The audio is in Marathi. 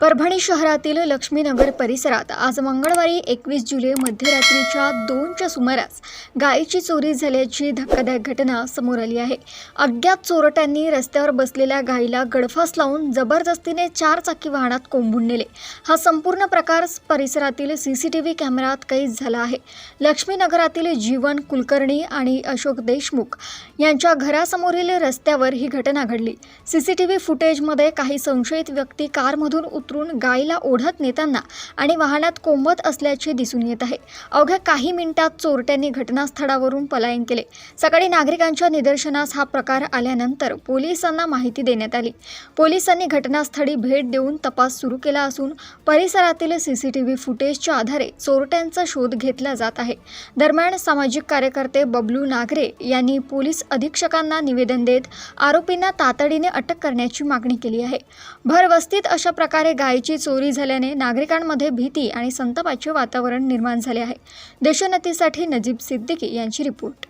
परभणी शहरातील लक्ष्मीनगर परिसरात आज मंगळवारी 21 जुलै मध्यरात्रीच्या 2च्या सुमारास गायीची चोरी झाल्याची धक्कादायक घटना समोर आली आहे। अज्ञात चोरट्यांनी रस्त्यावर बसलेल्या गायीला गळफास लावून जबरदस्तीने 4 चाकी वाहनात कोंबून नेले। हा संपूर्ण प्रकार परिसरातील सीसीटीव्ही कॅमेऱ्यात कैद झाला आहे। लक्ष्मीनगरातील जीवन कुलकर्णी आणि अशोक देशमुख यांच्या घरासमोरील रस्त्यावर ही घटना घडली। सीसीटीव्ही फुटेजमध्ये काही संशयित व्यक्ती कारमधून उतरून गायीला ओढत नेताना आणि वाहनात कोंबत असल्याचे दिसून येत आहे। अवघ्या काही मिनिटात चोरट्यांनी घटनास्थळावरून पलायन केले। सकाळी नागरिकांच्या निदर्शनास हा प्रकार आल्यानंतर पोलिसांना माहिती देण्यात आली। पोलिसांनी घटनास्थळी भेट देऊन तपास सुरू केला असून परिसरातील सीसीटीव्ही फुटेजच्या आधारे चोरट्यांचा शोध घेतला जात आहे। दरम्यान सामाजिक कार्यकर्ते बबलू नागरे यांनी पोलीस अधीक्षकांना निवेदन देत आरोपींना तातडीने अटक करण्याची मागणी केली आहे। भरवस्तीत अशा प्रकारे गायीची चोरी झाल्याने नागरिकांमध्ये भीती आणि संतापाचे वातावरण निर्माण झाले आहे। देशोन्नतीसाठी नजीब सिद्दीकी यांची रिपोर्ट।